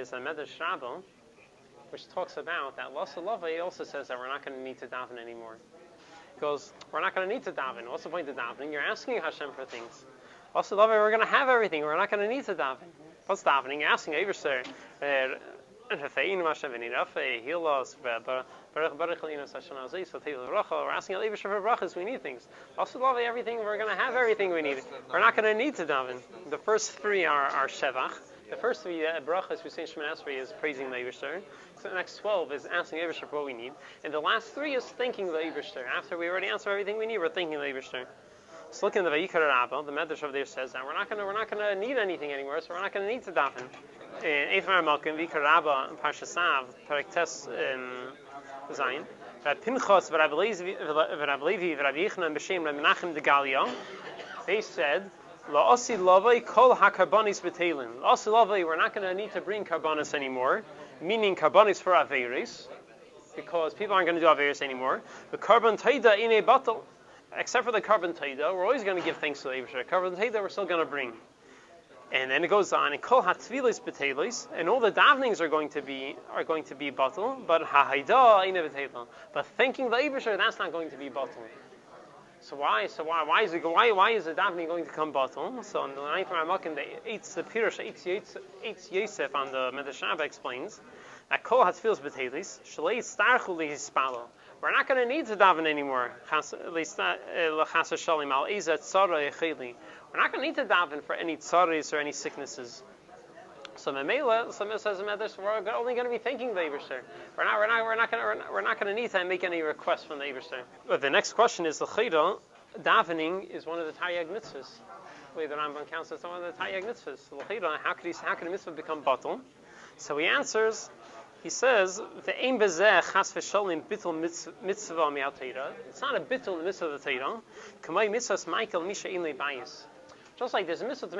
there's a Medrash Rabbi which talks about that Lasa Lava. He also says that we're not going to need to daven anymore. He goes, we're not going to need to daven. What's the point of davening? You're asking Hashem for things. Lasa Lava, we're going to have everything. We're not going to need to daven. What's davening? You're asking Eibusher. We're asking Eibusher for brachas. We need things. Also, love everything. We're going to have everything we need. We're not going to need to daven. The first three are shevach. The first three brachas we say in Shemoneh Esrei is praising the Eibusher. So the next 12 is asking Eibusher for what we need, and the last three is thanking the Eibusher. After we already answer everything we need, we're thanking the Eibusher. So look in the Vayikra Rabbah, the Medrash over there says that we're not going to need anything anymore, so we're not going to need to daven. In Eifar Malkim, Vayikra Rabbah, Parshasav, Paraktes Zayin, that Pinchas, Rabbi Levi, Rabbi Yechon, B'Shem, Rabbi Menachem de Galia, they said, La'asi lavai kol ha-karbonis b'teilin. La'asi lavai, we're not going to need to bring karbonis anymore, meaning karbonis for Averis, because people aren't going to do Averis anymore. The carbon taida in a bottle. Except for the carbon taida, we're always going to give thanks to the Eibusher. Carbon taida, we're still going to bring. And then it goes on, and kol hatvilis betelis, and all the davenings are going to be bottle, but hahaida ina betelis. But thanking the Eibusher, that's not going to be bottle. So why is the davening going to come bottle? So on the 9th Ramakim, the Pirush Eitz Yosef on the Medrash Rabbi explains that kol hatvilis betelis shalei starchu lehispalo. We're not going to need to daven anymore. We're not going to need to daven for any tzaris or any sicknesses. So Memela, some says we're only going to be thanking the Eibusher. We're not going to need to make any requests from the Eibusher. But the next question is the Chayda. Davening is one of the Taryag mitzvahs. The Rambam counts as one of the Taryag mitzvahs. So the Chayda, how can a mitzvah become batal? So he answers. He says, "The aim bezeh chas v'sholim bittul mitzvah mi'al Torah." It's not a bittul mitzvah of the Torah. Kamay mitzvahs Michael misha in lebayis. Just like there's a mitzvah to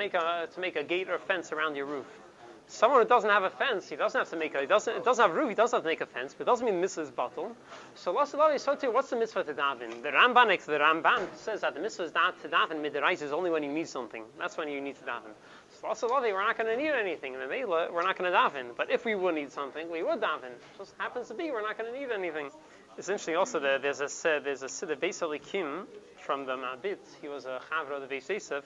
make a gate or a fence around your roof. Someone who doesn't have a fence, he doesn't have to make it doesn't have a roof, he doesn't have to make a fence, but it doesn't mean the mitzvah is batal. So what's the mitzvah to daven? The Ramban says that the mitzvah is to daven midrais is only when you need something. That's when you need to daven. So we're not going to need anything. In the Mela, we're not going to daven. But if we would need something, we would daven. It just happens to be we're not going to need anything. It's interesting also that there's a Siddur Beis Elikim from the Mabit. He was a Chavra of the Beis Yosef.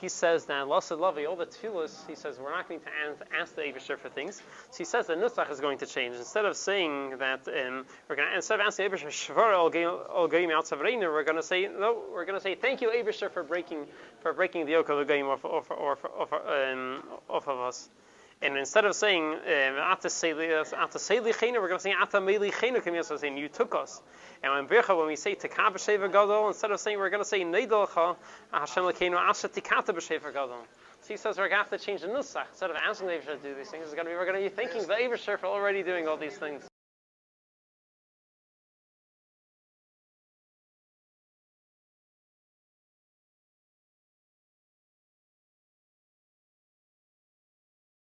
He says that Lasad Lavi, all the tefillos, he says we're not going to ask the Eibusher for things. So he says the Nusach is going to change. Instead of saying that instead of asking the Eibusher Shvar al Goyim out Savreinu, we're going to say thank you Eibusher for breaking the yoke of the Goyim off of us. And instead of saying Ata Seili Chenu, we're going to say Ata Meili Chenu, saying you took us. And when we say Tekah b'Shever Gadol, instead of saying we're going to say Neidolcha Hashem Lekeinu Asher Tikata b'Shever Gadol. So he says we're going to have to change the nusach. Instead of asking the Eibusher to do these things, we're going to be thanking the Eibusher for already doing all these things.